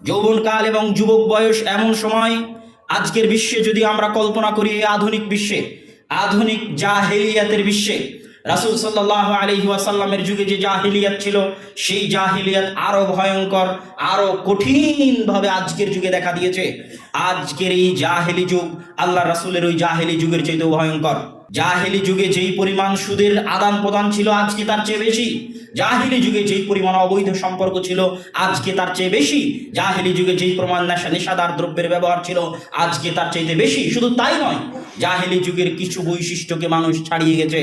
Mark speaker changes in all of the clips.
Speaker 1: যৌবনকাল এবং যুবক বয়স এমন সময়, আজকের বিশ্বে যদি আমরা কল্পনা করি, আধুনিক বিশ্বে, আধুনিক জাহেলিয়াতের বিশ্বে, রাসূল সাল্লাল্লাহু আলাইহি ওয়াসাল্লামের যুগে যে জাহেলিয়াত ছিল, সেই জাহেলিয়াত আরো ভয়ঙ্কর, আরো কঠিনভাবে আজকের যুগে দেখা দিয়েছে। আজকের এই জাহেলি যুগ আল্লাহ রাসূলের ওই জাহেলি যুগের চাইতেও ভয়ঙ্কর। জাহেলি যুগে যেই পরিমাণ সুদের আদান প্রদান ছিল, আজকে তার চেয়ে বেশি। জাহেলি যুগে যেই পরিমাণ অবৈধ সম্পর্ক ছিল, আজকে তার চেয়ে বেশি। জাহেলি যুগে যেই পরিমাণ নেশাদার দ্রব্যের ব্যবহার ছিল, আজকে তার চাইতে বেশি। শুধু তাই নয়, জাহেলি যুগের কিছু বৈশিষ্ট্যকে মানুষ ছাড়িয়ে গেছে।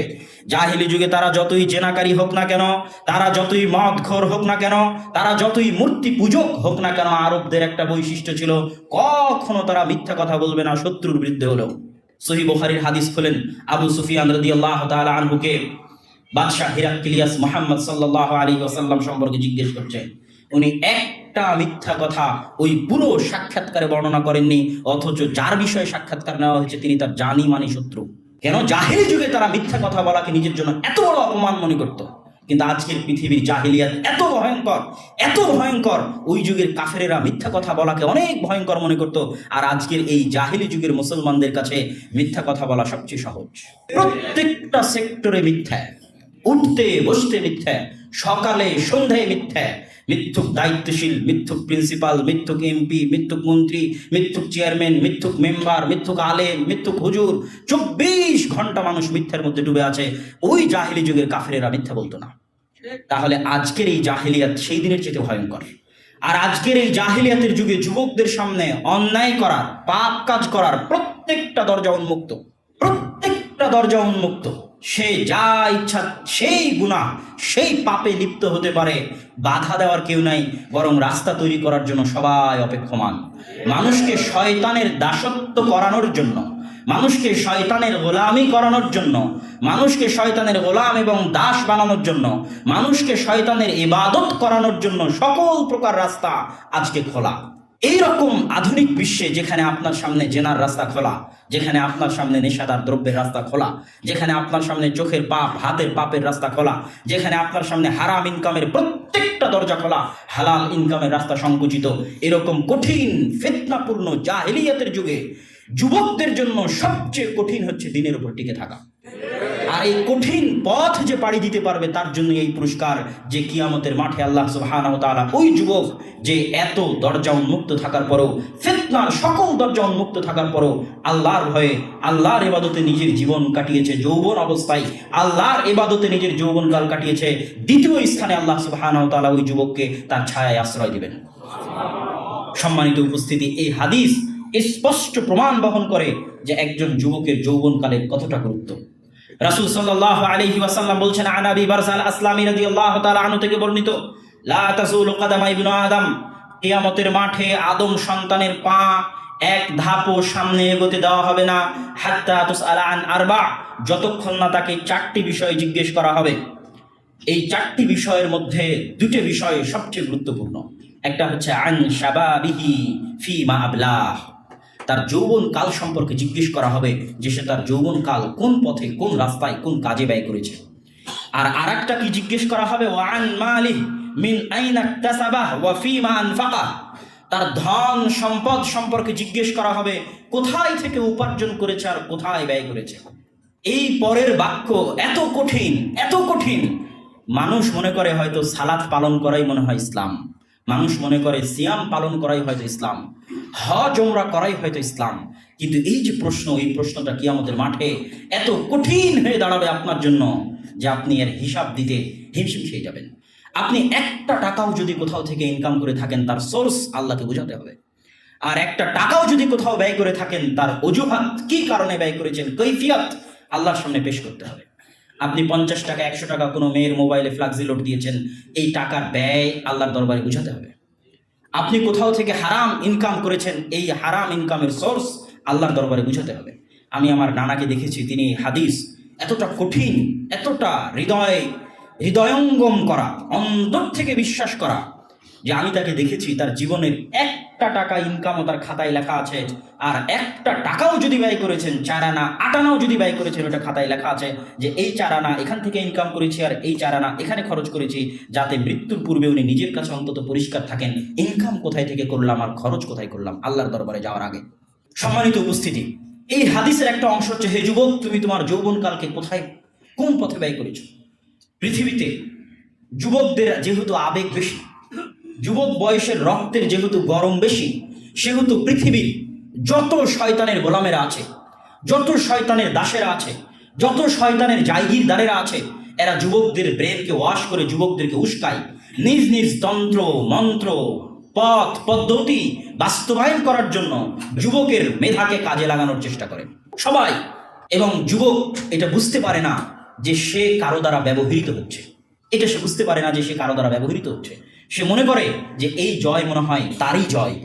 Speaker 1: জাহেলি যুগে তারা যতই জেনাকারী হোক না কেন, তারা যতই মদখোর হোক না কেন, তারা যতই মূর্তি পূজক হোক না কেন, আরবদের একটা বৈশিষ্ট্য ছিল, কখনো তারা মিথ্যা কথা বলবে না, শত্রুর বিরুদ্ধে হলেও। সহিহ বুখারীর হাদিস খোলেন, আবু সুফিয়ান রাদিয়াল্লাহু তাআলা আনহুকে বাদশাহ হিরাক্লিয়াস মুহাম্মদ সাল্লাল্লাহু আলাইহি ওয়াসাল্লাম সম্পর্কে জিজ্ঞেস করছে। উনি একটা মিথ্যা কথা ওই পুরো সাক্ষাৎকারে বর্ণনা করেননি, অথচ যার বিষয়ে সাক্ষাৎকার নেওয়া হয়েছে তিনি তার জানি মানি শত্রু। কেন? জাহেলি যুগে তারা মিথ্যা কথা বলাকে নিজের জন্য এত বড় অপমান মনে করত। কিন্তু আজকের পৃথিবীর জাহেলিয়াত এত ভয়ঙ্কর, এত ভয়ঙ্কর, ওই যুগের কাফেরেরা মিথ্যা কথা বলাকে অনেক ভয়ঙ্কর মনে করত। আর আজকের এই জাহেলি যুগের মুসলমানদের কাছে মিথ্যা কথা বলা সবচেয়ে সহজ। প্রত্যেকটা সেক্টরে মিথ্যা, উঠতে বসতে মিথ্যা, সকালে সন্ধ্যায় মিথ্যা। মিথ্যুক দায়িত্বশীল, মিথ্যুক প্রিন্সিপাল, মিথ্যুক এমপি, মিথ্যুক মন্ত্রী, মিথ্যুক চেয়ারম্যান, মিথ্যুক মেম্বার, মিথ্যুক আলেম, মিথ্যুক হুজুর। 24 ঘন্টা মানুষ মিথ্যার মধ্যে ডুবে আছে। ওই জাহেলি যুগের কাফেরেরা মিথ্যা বলতো না। তাহলে আজকের এই জাহেলিয়াত সেই দিনের চেয়ে ভয়ঙ্কর। আর আজকের এই জাহেলিয়াতের যুগে যুবকদের সামনে অন্যায় করার, পাপ কাজ করার প্রত্যেকটা দরজা উন্মুক্ত, প্রত্যেকটা দরজা উন্মুক্ত। সে যা ইচ্ছা সেই গুনাহ, সেই পাপে লিপ্ত হতে পারে। বাধা দেওয়ার কেউ নাই, বরং রাস্তা তৈরি করার জন্য সবাই অপেক্ষমান। মানুষকে শয়তানের দাসত্ব করানোর জন্য, মানুষকে শয়তানের গোলামি করানোর জন্য, মানুষকে শয়তানের গোলাম এবং দাস বানানোর জন্য, মানুষকে শয়তানের ইবাদত করানোর জন্য সকল প্রকার রাস্তা আজকে খোলা। এইরকম আধুনিক বিশ্বে যেখানে আপনার সামনে জেনার রাস্তা খোলা, যেখানে আপনার সামনে নেশাদার দ্রব্যের রাস্তা খোলা, যেখানে আপনার সামনে চোখের পাপ, হাতের পাপের রাস্তা খোলা, যেখানে আপনার সামনে হারাম ইনকামের প্রত্যেকটা দরজা খোলা, হালাল ইনকামের রাস্তা সংকুচিত, এরকম কঠিন ফিতনাপূর্ণ জাহেলিয়াতের যুগে যুবকদের জন্য সবচেয়ে কঠিন হচ্ছে দিনের উপর টিকে থাকা। আর এই কঠিন পথ যে পাড়ি দিতে পারবে তার জন্য এই পুরস্কার, যে কিয়ামতের মাঠে আল্লাহ সুবহানাহু ওয়া তাআলা ওই যুবক যে এত দরজা উন্মুক্ত থাকার পরেও, ফিতনার সকল দরজা উন্মুক্ত থাকার পরেও আল্লাহর ভয়ে, আল্লাহর ইবাদতে নিজের জীবন কাটিয়েছে, যৌবন অবস্থায় আল্লাহর ইবাদতে নিজের যৌবনকাল কাটিয়েছে, দ্বিতীয় স্থানে আল্লাহ সুবহানাহু ওয়া তাআলা ওই যুবককে তার ছায়ায় আশ্রয় দিবেন। সম্মানিত উপস্থিতি, এই হাদিস স্পষ্ট প্রমাণ বহন করে যে একজন যুবকের যৌবনকালের কতটা গুরুত্ব। রাসূল সাল্লাল্লাহু আলাইহি ওয়াসাল্লাম বলছেন, আন আবি বারযা আল-আসলামী রাদিয়াল্লাহু তাআলা আনহু থেকে বর্ণিত, লা তাযুলু কাদামা ইবনু আদম, কিয়ামতের মাঠে আদম সন্তানের পা এক ধাপও সামনে এগোতে দেওয়া হবে না, হাত্তা তুসআলা আন আরবা, যতক্ষণ না তাকে 4টি বিষয় জিজ্ঞেস করা হবে। এই 4টি বিষয়ের মধ্যে 2টি বিষয় সবচেয়ে গুরুত্বপূর্ণ। একটা হচ্ছে আন শাবাবিহি ফিমা আবলাহ, তার যৌবন কাল সম্পর্কে জিজ্ঞেস করা হবে যে সে তার যৌবন কাল কোন পথে, কোন রাস্তায়, কোন কাজে ব্যয় করেছে। আর আরেকটা কি জিজ্ঞেস করা হবে, ওয়া আন মালিহি মিন আইনা ইকতাসাবাহ ওয়া ফিমা আনফাকা, তার ধন সম্পদ সম্পর্কে জিজ্ঞেস করা হবে কোথায় থেকে উপার্জন করেছে আর কোথায় ব্যয় করেছে। এই পরের বাক্য এত কঠিন, এত কঠিন, মানুষ মনে করে হয়তো সালাত পালন করাই মনে হয় ইসলাম, মানুষ মনে করে সিয়াম পালন করাই হয়তো ইসলাম, হজ ওমরা করাই হয়তো ইসলাম। কিন্তু এই যে প্রশ্ন, এই প্রশ্নটা কিয়ামতের মাঠে এত কঠিন হয়ে দাঁড়াবে আপনার জন্য যে আপনি এর হিসাব দিতে হিমশিম খেয়ে যাবেন। আপনি একটা টাকাও যদি কোথাও থেকে ইনকাম করে থাকেন, তার সোর্স আল্লাহকে বোঝাতে হবে। আর একটা টাকাও যদি কোথাও ব্যয় করে থাকেন, তার অজুহাত, কি কারণে ব্যয় করেছেন, কৈফিয়ত আল্লাহর সামনে পেশ করতে হবে। আপনি 50 টাকা, 100 টাকা কোনো মেয়ের মোবাইলে ফ্লাক্সি লোড দিয়েছেন, এই টাকার ব্যয় আল্লাহর দরবারে বোঝাতে হবে। আপনি কোথাও থেকে হারাম ইনকাম করেছেন, এই হারাম ইনকামের সোর্স আল্লাহর দরবারে বুঝাতে হবে। আমি আমার নানাকে দেখেছি, তিনি হাদিস এতটা কঠিন, এতটা হৃদয়ঙ্গম করা, অন্তর থেকে বিশ্বাস করা, যে আমি তাকে দেখেছি তার জীবনের একটা টাকা ইনকামও তার খাতায় লেখা আছে, আর একটা টাকাও যদি ব্যয় করেছেন, 4 আনা 8 আনাও যদি ব্যয় করেছেন, ওটা খাতায় লেখা আছে যে এই 4 আনা এখান থেকে ইনকাম করেছি আর এই 4 আনা এখানে খরচ করেছি, যাতে মৃত্যুর পূর্বে উনি নিজের কাছে অন্তত পরিষ্কার থাকেন ইনকাম কোথায় থেকে করলাম আর খরচ কোথায় করলাম আল্লাহর দরবারে যাওয়ার আগে। সম্মানিত উপস্থিতি, এই হাদিসের একটা অংশ হচ্ছে, হে যুবক, তুমি তোমার যৌবনকালকে কোথায় কোন পথে ব্যয় করেছো? পৃথিবীতে যুবকদের যেহেতু আবেগ বেশি, যুবক বয়সের রক্তের যেহেতু গরম বেশি, সেহেতু পৃথিবীর যত শয়তানের গোলামেরা আছে, যত শয়তানের দাসেরা আছে, যত শয়তানের জায়গিরদারেরা আছে, এরা যুবকদের ব্রেনকে ওয়াশ করে যুবকদেরকে উস্কায়, নিজ নিজ তন্ত্র মন্ত্র পথ পদ্ধতি বাস্তবায়ন করার জন্য যুবকের মেধাকে কাজে লাগানোর চেষ্টা করে সবাই। এবং যুবক এটা বুঝতে পারে না যে সে কারো দ্বারা ব্যবহৃত হচ্ছে, এটা সে বুঝতে পারে না যে সে কারো দ্বারা ব্যবহৃত হচ্ছে। সে মনে করে যে এই জয় মনে হয় তারই জয়,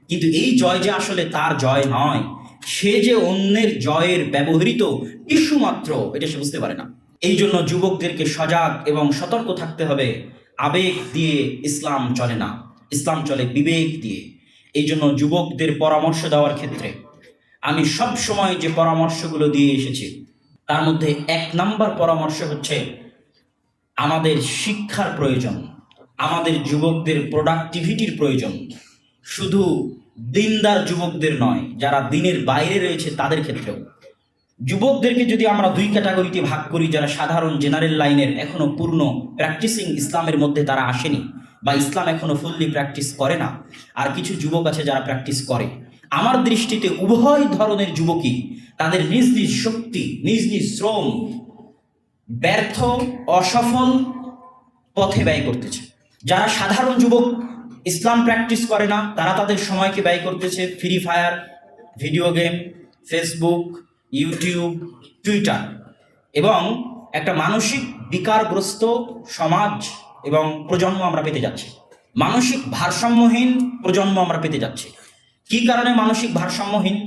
Speaker 1: কিন্তু এই জয় যে আসলে তার জয় নয়, সে যে অন্যের জয়ের ব্যবহৃত টিস্যু মাত্র, এটা সে বুঝতে পারে না। এই জন্য যুবকদেরকে সজাগ এবং সতর্ক থাকতে হবে। আবেগ দিয়ে ইসলাম চলে না, ইসলাম চলে বিবেক দিয়ে। এই জন্য যুবকদের পরামর্শ দেওয়ার ক্ষেত্রে আমি সব সময় যে পরামর্শগুলো দিয়ে এসেছি, তার মধ্যে 1 নম্বর পরামর্শ হচ্ছে আমাদের শিক্ষার প্রয়োজন, আমাদের যুবকদের প্রোডাক্টিভিটির প্রয়োজন। শুধু দিনদার যুবকদের নয়, যারা দিনের বাইরে রয়েছে তাদের ক্ষেত্রেও। যুবকদেরকে যদি আমরা 2 ক্যাটাগরিতে ভাগ করি, যারা সাধারণ জেনারেল লাইনের এখনো পূর্ণ প্র্যাকটিসিং ইসলামের মধ্যে তারা আসেনি বা ইসলাম এখনো ফুললি প্র্যাকটিস করে না, আর কিছু যুবক আছে যারা প্র্যাকটিস করে। আমার দৃষ্টিতে উভয় ধরনের যুবকই তাদের নিজ নিজ শক্তি, নিজ নিজ শ্রম ব্যর্থ অসফল পথে ব্যয় করতেছে। যারা সাধারণ যুবক ইসলাম প্র্যাকটিস করে না, তারা তাদের সময়কে ব্যয় করতেছে free fire, video game, Facebook, YouTube, Twitter, এবং একটা মানসিক বিকারগ্রস্ত সমাজ এবং প্রজন্ম আমরা পেতে যাচ্ছি। মানসিক ভারসাম্যহীন প্রজন্ম আমরা পেতে যাচ্ছি। কি কারণে মানসিক ভারসাম্যহীন?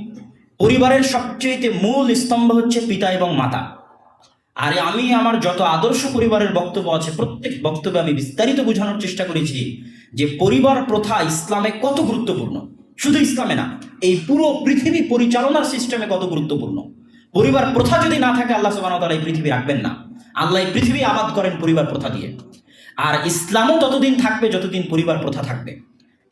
Speaker 1: পরিবারের সবচেয়ে মূল স্তম্ভ হচ্ছে পিতা এবং মাতা। আর আমি আমার যত আদর্শ পরিবারের বক্তব্য আছে, প্রত্যেক বক্তব্যে আমি বিস্তারিত বোঝানোর চেষ্টা করেছি যে পরিবার প্রথা ইসলামে কত গুরুত্বপূর্ণ। শুধু ইসলামে না, এই পুরো পৃথিবী পরিচালনার সিস্টেমে কত গুরুত্বপূর্ণ। পরিবার প্রথা যদি না থাকে, আল্লাহ সুবহানাহু ওয়া তাআলা এই পৃথিবী রাখবেন না। আল্লাহ এই পৃথিবী আবাদ করেন পরিবার প্রথা দিয়ে। আর ইসলামও ততদিন থাকবে যতদিন পরিবার প্রথা থাকবে।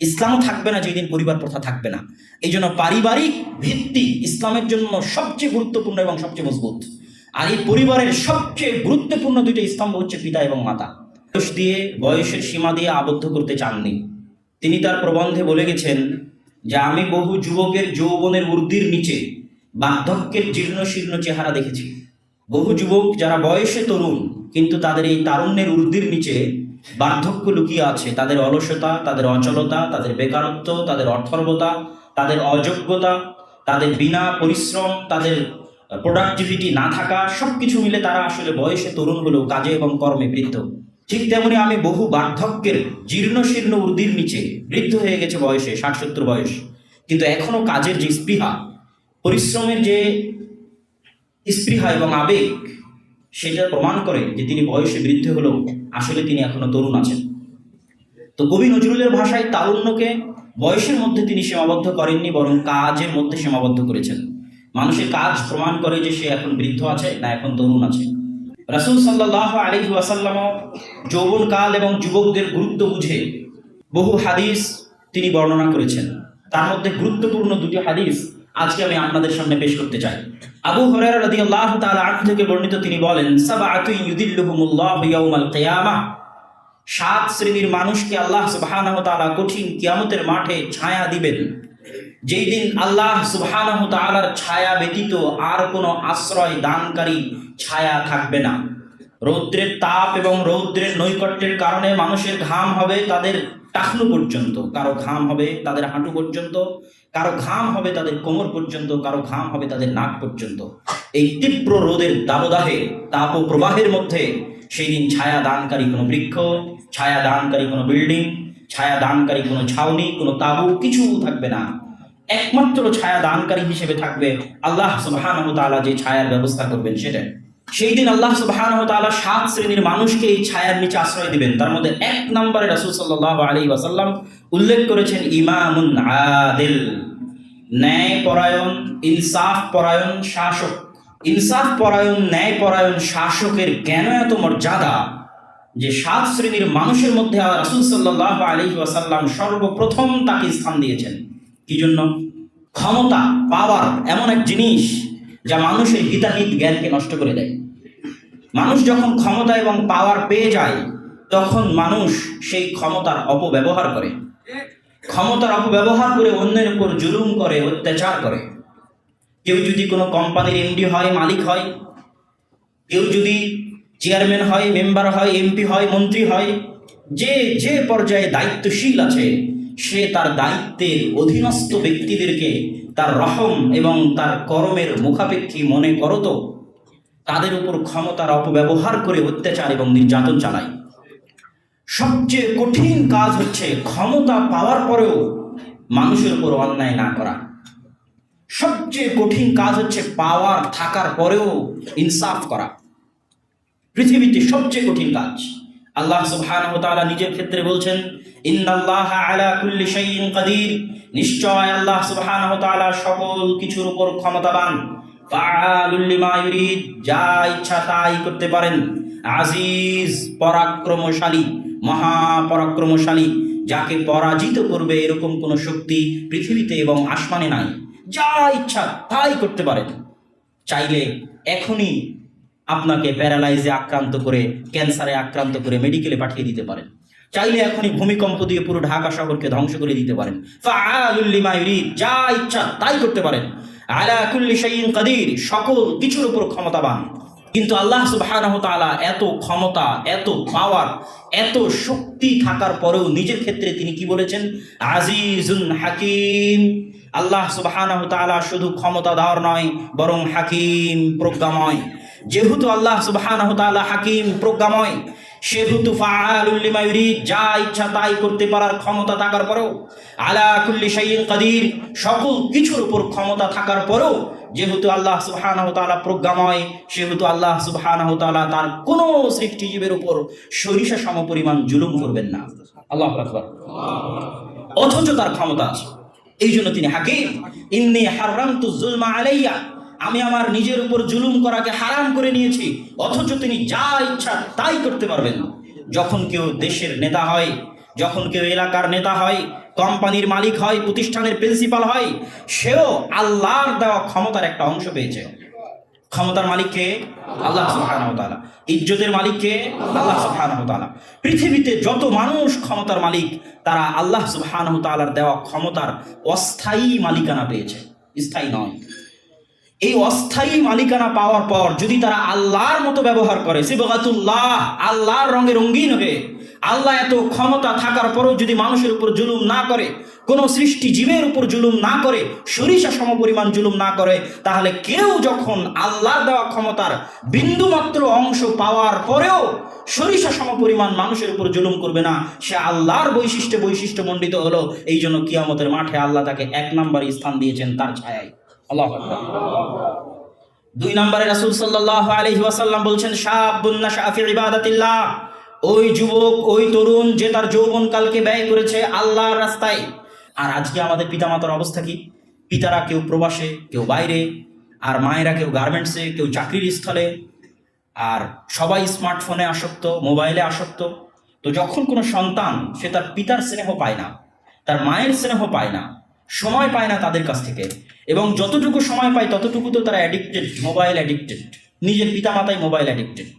Speaker 1: ইসলামও থাকবে না যেদিন পরিবার প্রথা থাকবে না। এই জন্য পারিবারিক ভিত্তি ইসলামের জন্য সবচেয়ে গুরুত্বপূর্ণ এবং সবচেয়ে মজবুত। আর এই পরিবারের সবচেয়ে গুরুত্বপূর্ণ 2টি স্তম্ভ হচ্ছে পিতা এবং মাতা। বয়স দিয়ে, বয়সের সীমা দিয়ে আবদ্ধ করতে চাননি। তিনি তার প্রবন্ধে বলে গেছেন যে আমি বহু যুবকের যৌবনের ঊর্ধ্বের নিচে বার্ধক্যের জীর্ণ শীর্ণ চেহারা দেখেছি। বহু যুবক যারা বয়সে তরুণ, কিন্তু তাদের এই তারুণ্যের ঊর্ধ্বের নিচে বার্ধক্য লুকিয়ে আছে। তাদের অলসতা, তাদের অচলতা, তাদের বেকারত্ব, তাদের অর্থর্বতা, তাদের অযোগ্যতা, তাদের বিনা পরিশ্রম, তাদের প্রোডাক্টিভিটি না থাকা, সবকিছু মিলে তারা আসলে বয়সে তরুণ হলেও কাজে এবং কর্মে বৃদ্ধ। ঠিক তেমনি আমি বহু বার্ধক্যের জীর্ণ শীর্ণ ঊর্ধ্বের নিচে, বৃদ্ধ হয়ে গেছে বয়সে, 60-70 বয়স, কিন্তু এখনো কাজের যে স্পৃহা, পরিশ্রমের যে স্পৃহা এবং আবেগ, সেটা প্রমাণ করে যে তিনি বয়সে বৃদ্ধ হলেও আসলে তিনি এখনো তরুণ আছেন। তো কবি নজরুলের ভাষায় তারুণ্যকে বয়সের মধ্যে তিনি সীমাবদ্ধ করেননি, বরং কাজের মধ্যে সীমাবদ্ধ করেছেন। মানুষের কাজ প্রমাণ করে যে সে এখন বৃদ্ধ আছে না এখন তরুণ আছে। রাসূল সাল্লাল্লাহু আলাইহি ওয়াসাল্লাম যৌবনকাল এবং যুবকদের গুরুত্ব বুঝে বহু হাদিস তিনি বর্ণনা করেছেন। তার মধ্যে গুরুত্বপূর্ণ 2টি হাদিস আজকে আমি আপনাদের সামনে পেশ করতে চাই। আবু হুরায়রা রাদিয়াল্লাহু তাআলা আনহু থেকে বর্ণিত, তিনি বলেন, সাবআতু ইউদিল্লুহুমুল্লাহু ইয়াওমাল কিয়ামাহ, 7 শ্রেণীর মানুষকে আল্লাহ সুবহানাহু ওয়া তাআলা কঠিন কিয়ামতের মাঠে ছায়া দিবেন, যেই দিন আল্লাহ সুবহানাহু ওয়া তাআলার ছায়া ব্যতীত আর কোনো আশ্রয় দানকারী ছায়া থাকবে না। রৌদ্রের তাপ এবং রৌদ্রের নৈকট্যের কারণে মানুষের ঘাম হবে তাদের টাকনু পর্যন্ত, কারো ঘাম হবে তাদের হাঁটু পর্যন্ত, কারো ঘাম হবে তাদের কোমর পর্যন্ত, কারো ঘাম হবে তাদের নাক পর্যন্ত। এই তীব্র রোদের দাবদাহে, তাপ ও প্রবাহের মধ্যে সেই দিন ছায়া দানকারী কোনো বৃক্ষ, ছায়া দানকারী কোনো বিল্ডিং, ছায়া দানকারী কোনো ছাউনি, কোনো তাঁবু কিছু থাকবে না। একমাত্র ছায়া দানকারী হিসেবে থাকবে আল্লাহ সুবহানাহু ওয়া তাআলা যে ছায়ার ব্যবস্থা করবেন সেটা। সেই দিন আল্লাহ সুবহানাহু ওয়া তাআলা 7 শ্রেণীর মানুষকে এই ছায়ার নিচে আশ্রয় দিবেন। তার মধ্যে 1 নম্বরে রাসূল সাল্লাল্লাহু আলাইহি ওয়াসাল্লাম উল্লেখ করেছেন ইমামুন আদিল, ন্যায় পরায়ণ, ইনসাফ পরায়ণ শাসক। ইনসাফ পরায়ণ, ন্যায় পরায়ণ শাসকের কেন এত মর্যাদা যে 7 শ্রেণীর মানুষের মধ্যে রাসূল সাল্লাল্লাহু আলাইহি ওয়াসাল্লাম সর্বপ্রথম তাকে স্থান দিয়েছেন। কি জন্য? ক্ষমতা, পাওয়ার এমন এক জিনিস যা মানুষের হিতাহিত জ্ঞানকে নষ্ট করে দেয়। মানুষ যখন ক্ষমতা এবং পাওয়ার পেয়ে যায় তখন মানুষ সেই ক্ষমতার অপব্যবহার করে, ক্ষমতার অপব্যবহার করে অন্যের উপর জুলুম করে, অত্যাচার করে। কেউ যদি কোনো কোম্পানির এমডি হয়, মালিক হয়, কেউ যদি চেয়ারম্যান হয়, মেম্বার হয়, এমপি হয়, মন্ত্রী হয়, যে যে পর্যায়ে দায়িত্বশীল আছে সে তার দায়িত্বের অধীনস্থ ব্যক্তিদেরকে তার রহম এবং তার করমের মুখাপেক্ষী মনে করত, তাদের উপর ক্ষমতার অপব্যবহার করে অত্যাচার এবং নির্যাতন চালায়। সবচেয়ে কঠিন কাজ হচ্ছে ক্ষমতা পাওয়ার পরেও মানুষের উপর অন্যায় না করা। সবচেয়ে কঠিন কাজ হচ্ছে পাওয়ার থাকার পরেও ইনসাফ করা। পৃথিবীতে সবচেয়ে কঠিন কাজ। আল্লাহ সুবহানাহু ওয়া তাআলা নিজের ক্ষেত্রে বলছেন ইন্নাল্লাহা আলা কুল্লি শাইইন কাদির, নিশ্চয় আল্লাহ সুবহানাহু ওয়া তাআলা সকল কিছুর উপর ক্ষমতাবান। ফাআলুল লিমা ইউরিদ, যা ইচ্ছা তাই করতে পারেন। আজিজ, পরাক্রমশালী, মহাপরাক্রমশালী, যাকে পরাজিত করবে এরকম কোনো শক্তি পৃথিবীতে এবং আসমানে নাই। যা ইচ্ছা তাই করতে পারেন। চাইলে এখনই আপনাকে প্যারালাইজে আক্রান্ত করে, ক্যান্সারে আক্রান্ত করে মেডিকেলে পাঠিয়ে দিতে পারেন। চাইলে এখনই ভূমিকম্প দিয়ে পুরো ঢাকা শহরকে ধ্বংস করে দিতে পারেন। ফাআলুল লিমা ইউরিদ, যা ইচ্ছা তাই করতে পারেন। আলা কুল্লি শাইইন কাদির, সকল কিছুর উপর ক্ষমতাবান। কিন্তু আল্লাহ সুবহানাহু ওয়া তাআলা এত ক্ষমতা, এত পাওয়ার, এত শক্তি থাকার পরেও নিজের ক্ষেত্রে তিনি কি বলেছেন? আজিজুন হাকিম। আল্লাহ সুবহানাহু ওয়া তাআলা শুধু ক্ষমতাধর নয়, বরং হাকিম, প্রজ্ঞাময়। যেহেতু আল্লাহ সুবহানাহু ওয়া তাআলা হাকিম, প্রজ্ঞাময়, সেহেতু ফাআলুল লিমা ইউরিদ, যা ইচ্ছা তাই করতে পারার ক্ষমতা থাকার পরেও, আলা কুল্লি শাইইন কাদির, সকল কিছুর উপর ক্ষমতা থাকার পরেও যেহেতু আল্লাহ সুবহানাহু ওয়া তাআলা প্রজ্ঞাময়, সেহেতু আল্লাহ সুবহানাহু ওয়া তাআলা তার কোনো সৃষ্টিজীবের উপর সরিষা সমপরিমাণ জুলুম করবেন না। আল্লাহু আকবার। অথচ তার ক্ষমতা আছে, এই জন্য তিনি হাকিম। ইন্নী হারামতু যুলমা আলাইয়া, আমি আমার নিজের উপর জুলুম করাকে হারাম করে নিয়েছি। অথচ তিনি যা ইচ্ছা তাই করতে পারবেন। যখন কেউ দেশের নেতা হয়, যখন কেউ এলাকার নেতা হয়, কোম্পানির মালিক হয়, প্রতিষ্ঠানের প্রিন্সিপাল হয়, সেও আল্লাহর দেওয়া ক্ষমতার একটা অংশ পেয়েছে। ক্ষমতার মালিককে আল্লাহ সুবহানাহু ওয়া তাআলা, ইজ্জতের মালিককে আল্লাহ সুবহানাহু ওয়া তাআলা। পৃথিবীতে যত মানুষ ক্ষমতার মালিক, তারা আল্লাহ সুবহানাহু ওয়া তাআলার দেওয়া ক্ষমতার অস্থায়ী মালিকানা পেয়েছে, স্থায়ী নয়। এই অস্থায়ী মালিকানা পাওয়ার পর যদি তারা আল্লাহর মতো ব্যবহার করে, সিবগাতুল্লাহ, আল্লাহর রঙে রঙিন হয়ে, আল্লাহ এত ক্ষমতা থাকার পরেও যদি মানুষের উপর জুলুম না করে, কোনো সৃষ্টি জীবের উপর জুলুম না করে, সরিষা সমপরিমাণ জুলুম না করে, তাহলে কেউ যখন আল্লাহর দেওয়া ক্ষমতার বিন্দুমাত্র অংশ পাওয়ার পরেও সরিষা সমপরিমাণ মানুষের উপর জুলুম করবে না, সে আল্লাহর বৈশিষ্ট্য মণ্ডিত হলো। এই জন্য কিয়ামতের মাঠে আল্লাহ তাকে 1 নম্বরে স্থান দিয়েছেন তার ছায়ায়। আল্লাহু আকবার। 2 নম্বরে রাসূল সাল্লাল্লাহু আলাইহি ওয়াসাল্লাম বলছেন শাবুন নাশা ফি ইবাদাতিল্লাহ, ওই যুবক, ওই তরুণ যে তার যৌবনকালকে ব্যয় করেছে আল্লাহর রাস্তায়। আর আজকে আমাদের পিতামাতার অবস্থা কি? পিতারা কেউ প্রবাসে, কেউ বাইরে, আর মায়েরা কেউ গার্মেন্টসে, কেউ চাকরির স্থলে, আর সবাই স্মার্টফোনে আসক্ত, মোবাইলে আসক্ত। তো যখন কোনো সন্তান সে তার পিতার স্নেহ পায় না, তার মায়ের স্নেহ পায় না, সময় পায় না তাদের কাছ থেকে, এবং যতটুকু সময় পায় ততটুকু তো তারা অ্যাডিক্টেড, মোবাইল অ্যাডিক্টেড, নিজের পিতামাতাই মোবাইল অ্যাডিক্টেড,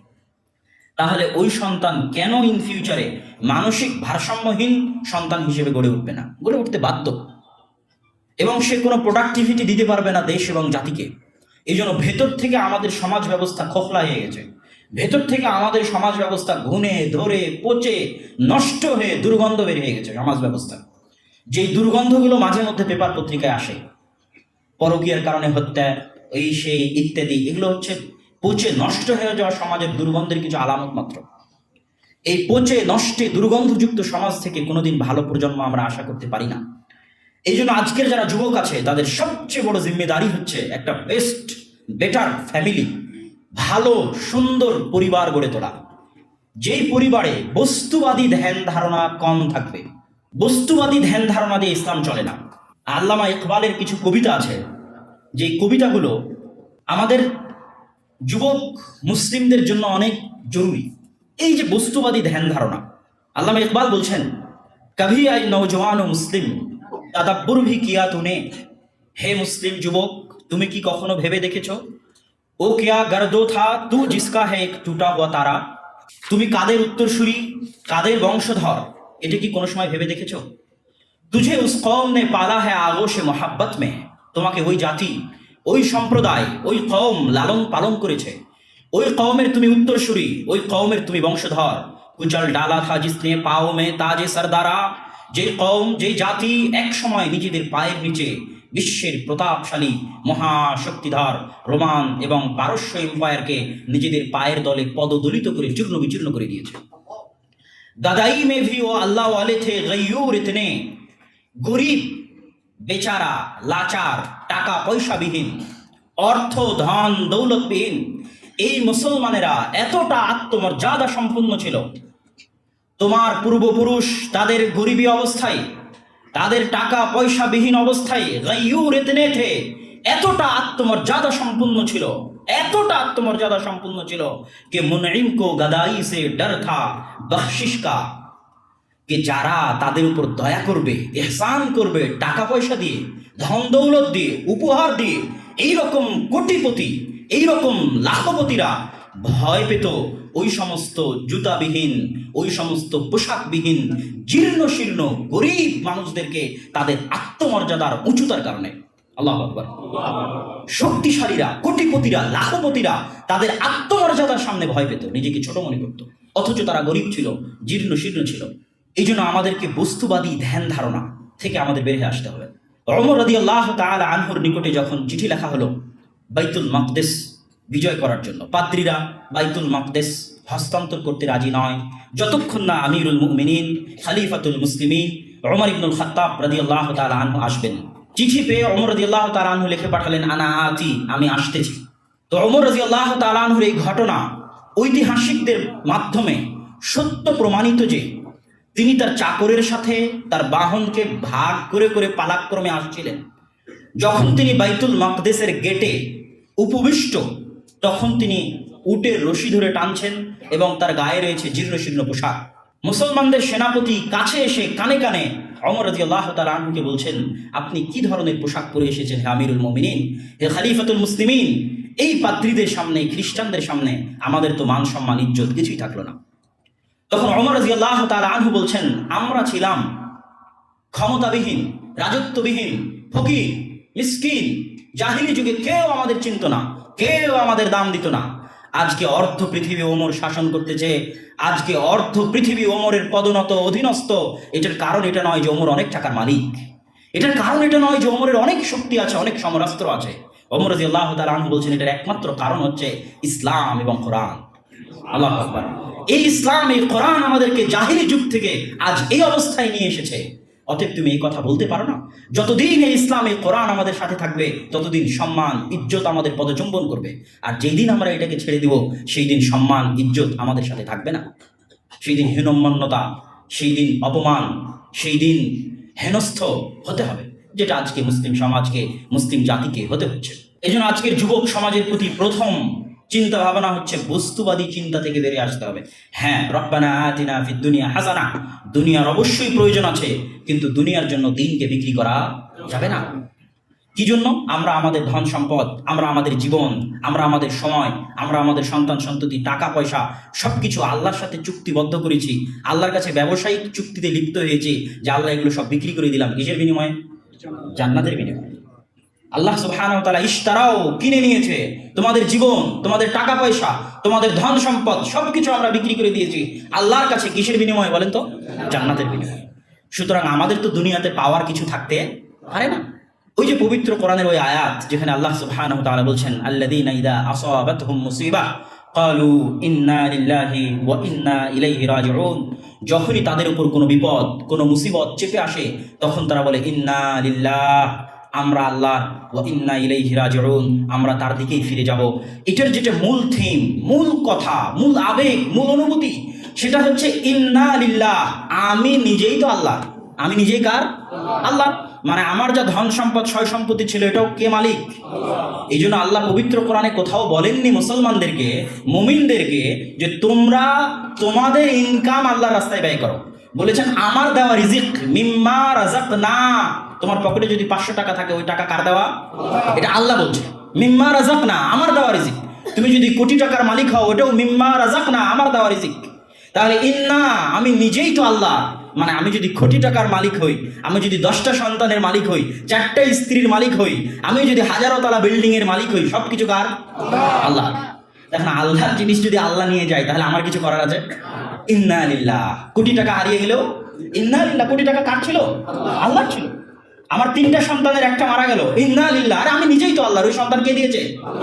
Speaker 1: তাহলে ওই সন্তান কেন ইন ফিউচারে মানসিক ভারসাম্যহীন সন্তান হিসেবে গড়ে উঠবে না? গড়ে উঠতে বাধ্য, এবং সে কোনো প্রোডাক্টিভিটি দিতে পারবে না দেশ এবং জাতিকে। এই জন্য ভেতর থেকে আমাদের সমাজ ব্যবস্থা খোখলা হয়ে গেছে। ভেতর থেকে আমাদের সমাজ ব্যবস্থা ঘুণে ধরে পচে নষ্ট হয়ে দুর্গন্ধ বের হয়ে গেছে সমাজ ব্যবস্থা। যেই দুর্গন্ধগুলো মাঝে মধ্যে পেপার পত্রিকায় আসে, পরকীয়ার কারণে হত্যা, এই সেই ইত্যাদি, এগুলো হচ্ছে পচে নষ্ট হয়ে যাওয়া সমাজের দুর্গন্ধের কিছু আলামত মাত্র। এই পচে নষ্টে দুর্গন্ধযুক্ত সমাজ থেকে কোনোদিন ভালো প্রজন্ম আমরা আশা করতে পারি না। এই জন্য আজকের যারা যুবক আছে তাদের সবচেয়ে বড় জিম্মেদারি হচ্ছে একটা বেটার ফ্যামিলি, ভালো সুন্দর পরিবার গড়ে তোলা, যেই পরিবারে বস্তুবাদী ধ্যান ধারণা কম থাকবে। বস্তুবাদী ধ্যান ধারণা দিয়ে ইসলাম চলে না। আল্লামা ইকবালের কিছু কবিতা আছে, যে কবিতাগুলো আমাদের যুবক মুসলিমদের জন্য অনেক জরুরি। এই যে বস্তুবাদী ধ্যান ধারণা, আল্লামা ইকবাল বলছেন, কভি আই নৌজওয়ান ও মুসলিম তাদাব্বুর ভি কিয়া তুনে। হে মুসলিম যুবক, তুমি কি কখনো ভেবে দেখেছো, ও কিয়া গর্দো থা তু জিসকা হে এক টুটা হুয়া তারা। তুমি কাদের উত্তরসূরি, কাদের বংশধর, এটা কি কোনো সময় ভেবে দেখেছো? তুঝে উস কওম নে পালা হ্যাঁ আগোশে মোহাব্বত মে। তোমাকে ওই জাতি, ওই সম্প্রদায়, ওই কওম লালন পালন করেছে। ওই কওমের তুমি উত্তরসূরি, ওই কওমের তুমি বংশধর। কুচল ডালা থা জিসনে পাও মে তাজে সরদারা। যে কওম, যে জাতি এক সময় নিজেদের পায়ের নিচে বিশ্বের প্রতাপশালী মহাশক্তিধর রোমান এবং পারস্য এম্পায়ারকে নিজেদের পায়ের দলে পদদলিত করে চূর্ণ বিচূর্ণ করে দিয়েছে। দাদাই মে ভি ও আল্লাহ ওয়ালে থে গয়ুর ইতনে। গরিব, বেচারা, লাচার, টাকা পয়সাবিহীন, অর্থ ধন দৌলতবিহীন এই মুসলমানেরা এতটা আত্মমর্যাদা সম্পন্ন ছিল। তোমার পূর্বপুরুষ তাদের গরিবী অবস্থায়, তাদের টাকা পয়সাবিহীন অবস্থায় গাইয়ুর ইতনে থে, এতটা আত্মমর্যাদা সম্পন্ন ছিল, এতটা আত্মমর্যাদা সম্পন্ন ছিল যে মুনঈম কো গদাই সে ডর থা বখশিশ কা। যে যারা তাদের উপর দয়া করবে, ইহসান করবে, টাকা পয়সা দিয়ে, ধন দৌলত দিয়ে, উপহার দিয়ে, এইরকম কোটিপতি, এইরকম লাখপতিরা ভয় পেত ওই সমস্ত জুতাবিহীন, ওই সমস্ত পোশাকবিহীন, জীর্ণ শীর্ণ গরিব মানুষদেরকে তাদের আত্মমর্যাদার উঁচুতার কারণে। আল্লাহু আকবার। শক্তিশালীরা, কোটিপতিরা, লাখপতিরা তাদের আত্মমর্যাদার সামনে ভয় পেত, নিজেকে ছোট মনে করত, অথচ তারা গরিব ছিল, জীর্ণ শীর্ণ ছিল। এই জন্য আমাদেরকে বস্তুবাদী ধ্যান ধারণা থেকে আমাদের বেরিয়ে আসতে হবে। ওমর রাদিয়াল্লাহু তাআলা আনহুর নিকটে যখন চিঠি লেখা হলো বাইতুল মাকদেস বিজয় করার জন্য, পাদ্রীরা বাইতুল মাকদেস হস্তান্তর করতে রাজি নয় যতক্ষণ না আমিরুল মুমিনিন খলিফাতুল মুসলিমিন ওমর ইবনুল খাত্তাব রাদিয়াল্লাহু তাআলা আনহু আসবেন। চিঠি পেয়ে ওমর রাদিয়াল্লাহু তাআলা আনহু লিখে পাঠালেন, আনা আতি, আমি আসতেছি। তো ওমর রাদিয়াল্লাহু তাআলা আনহুর এই ঘটনা ঐতিহাসিকদের মাধ্যমে সত্য প্রমাণিত যে তিনি তার চাকরের সাথে তার বাহনকে ভাগ করে করে পালাক্রমে আসছিলেন। যখন তিনি বাইতুল মাকদেসের গেটে উপবিষ্ট, তখন তিনি উটের রশি ধরে টানছেন এবং তার গায়ে রয়েছে জীর্ণশীর্ণ পোশাক। মুসলমানদের সেনাপতি কাছে এসে কানে কানে ওমর রাদিয়াল্লাহু তাআলা আনহুকে বলছেন, আপনি কি ধরনের পোশাক পরে এসেছেন হে আমিরুল মুমিনিন, হে খলিফাতুল মুসলিমিন? এই পাদ্রীদের সামনে, খ্রিস্টানদের সামনে আমাদের তো মান সম্মান ইজ্জত কিছুই থাকলো না। তখন ওমর রাদিয়াল্লাহু তাআলা আনহু বলছেন, আমরা ছিলাম ক্ষমতাবিহীন, রাজত্ববিহীন, ফকির, মিসকিন। জাহিলি যুগে কেউ আমাদের চিনত না, কেউ আমাদের দাম দিত না। আজকে অর্ধ পৃথিবী ওমর শাসন করতেছে, আজকে অর্ধ পৃথিবী ওমরের পদনত, অধীনস্থ। এটার কারণ এটা নয় যে ওমর অনেক টাকার মালিক, এটার কারণ এটা নয় যে ওমরের অনেক শক্তি আছে, অনেক সমরাস্ত্র আছে। ওমর রাদিয়াল্লাহু তাআলা আনহু বলছেন, এটার একমাত্র কারণ হচ্ছে ইসলাম এবং কোরআন। আল্লাহু আকবার। এই ইসলাম, এই কোরআন আমাদেরকে জাহিলি যুগ থেকে আজ এই অবস্থায় নিয়ে এসেছে। অতএব তুমি এই কথা বলতে পারো না, যতদিন এই ইসলাম, এই কোরআন আমাদের সাথে থাকবে ততদিন সম্মান ইজ্জত আমাদের পদচুম্বন করবে। আর যেই দিন আমরা এটাকে ছেড়ে দিব, সেই দিন সম্মান ইজ্জত আমাদের সাথে থাকবে না। সেই দিন হীনম্মন্যতা, সেই দিন অপমান, সেই দিন হেনস্থ হতে হবে, যেটা আজকে মুসলিম সমাজকে, মুসলিম জাতিকে হতে হচ্ছে। এই জন্য আজকের যুবক সমাজের প্রতি প্রথম চিন্তা ভাবনা হচ্ছে বস্তুবাদী চিন্তা থেকে বেরিয়ে আসতে হবে। হ্যাঁ, রব্বানা আতিনা ফিদ দুনিয়া হাসানা, দুনিয়ার অবশ্যই প্রয়োজন আছে, কিন্তু দুনিয়ার জন্য দিনকে বিক্রি করা যাবে না। কি জন্য? আমরা আমাদের ধন সম্পদ, আমরা আমাদের জীবন, আমরা আমাদের সময়, আমরা আমাদের সন্তান সন্ততি, টাকা পয়সা সবকিছু আল্লাহর সাথে চুক্তিবদ্ধ করেছি, আল্লাহর কাছে ব্যবসায়িক চুক্তিতে লিপ্ত হয়েছি যে আল্লাহ এগুলো সব বিক্রি করে দিলাম। কিসের বিনিময়ে? জান্নাতের বিনিময়ে। আল্লাহ সুবহানাহু ওয়া তাআলা ইশতারাও, কিনে নিয়েছে তোমাদের জীবন, তোমাদের টাকা পয়সা, তোমাদের ধন সম্পদ সবকিছু আমরা বিক্রি করে দিয়েছি আল্লাহর কাছে। কিসের বিনিময়ে বলেন তো? জান্নাতের বিনিময়ে। সুতরাং আমাদের তো দুনিয়াতে পাওয়ার কিছু থাকতে পারে না। ওই যে পবিত্র কোরআনের ওই আয়াত যেখানে আল্লাহ সুবহানাহু ওয়া তাআলা বলছেন, আল্লাযীনা ইযা আসাবাতহুম মুসিবাহ ক্বালু ইন্না লিল্লাহি ওয়া ইন্না ইলাইহি রাজিউন। যখনই তাদের উপর কোনো বিপদ, কোনো মুসিবত চেপে আসে, তখন তারা বলে ইন্না লিল্লাহ, আমরা আল্লাহর, ওয়া ইন্না ইলাইহি রাজিউন, আমরা তার দিকেই ফিরে যাব। এটার যেটা মূল থিম, মূল কথা, মূল আবেগ, মূল অনুভূতি, সেটা হচ্ছে ইন্না লিল্লাহ, আমি নিজেই তো আল্লাহ। আমি নিজেই কার? আল্লাহ। মানে আমার যা ধন সম্পদ, সয় সম্পত্তি ছিল, এটাও কে মালিক? এই জন্য আল্লাহ পবিত্র কোরআনে কোথাও বলেননি মুসলমানদেরকে, মুমিনদেরকে, যে তোমরা তোমাদের ইনকাম আল্লাহর রাস্তায় ব্যয় করো। বলেছেন আমার দেওয়া রিজিক, মিম্মা রাযাকনা। তোমার পকেটে যদি 500 টাকা থাকে, ওই টাকা কার দেওয়া? এটা আল্লাহ বলছে, মিম্মা রাযাকনা, আমার দেওয়া রিজিক। তুমি যদি কোটি টাকার মালিক হও, ওটাও মিম্মা রাযাকনা, আমার দেওয়া রিজিক। তাহলে ইন্না, আমি নিজেই তো আল্লাহ। মানে আমি যদি কোটি টাকার মালিক হই, আমি যদি 10টা সন্তানের মালিক হই, 4টা স্ত্রীর মালিক হই, আমি যদি হাজারো তলা বিল্ডিং এর মালিক হই, সবকিছু কার? আল্লাহ। দেখেন, আল্লাহর জিনিস যদি আল্লাহ নিয়ে যায়, তাহলে আমার কিছু করার আছে? ইন্না লিল্লাহ। কোটি টাকা হারিয়ে গেলেও ইন্না লিল্লাহ। কোটি টাকা কার ছিল? আল্লাহ ছিল। আমার 3টা সন্তানের একটা মারা গেল, ইন্না লিল্লাহ। আরে আমি নিজেই তো আল্লাহর। ওই সন্তান কে দিয়েছে?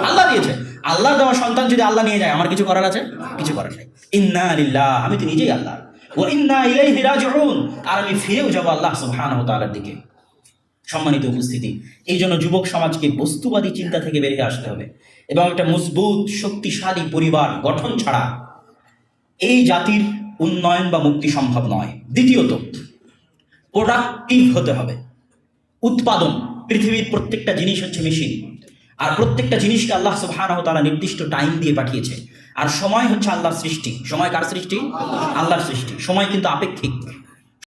Speaker 1: আল্লাহ দিয়েছে। আল্লাহ দেওয়া সন্তান যদি আল্লাহ নিয়ে যায়, আমার কিছু করার আছে? কিছু করার নেই। ইন্না লিল্লাহ, আমি তো নিজেই আল্লাহ। ওয়া ইন্না ইলাইহি রাজিউন, আর আমি ফিরেও যাব আল্লাহ সুবহানাহু ওয়া তাআলার দিকে। সম্মানিত উপস্থিতি, এই জন্য যুবক সমাজকে বস্তুবাদী চিন্তা থেকে বেরিয়ে আসতে হবে এবং একটা মজবুত শক্তিশালী পরিবার গঠন ছাড়া এই জাতির উন্নয়ন বা মুক্তি সম্ভব নয়। দ্বিতীয়ত, প্রোডাক্টিভ হতে হবে। উৎপাদন, পৃথিবীর প্রত্যেকটা জিনিস হচ্ছে মেশিন, আর প্রত্যেকটা জিনিসকে আল্লাহ সুবহানাহু ওয়া তাআলা নির্দিষ্ট টাইম দিয়ে পাঠিয়েছে। আর সময় হচ্ছে আল্লাহর সৃষ্টি। সময় কার সৃষ্টি? আল্লাহর সৃষ্টি। সময় কিন্তু আপেক্ষিক।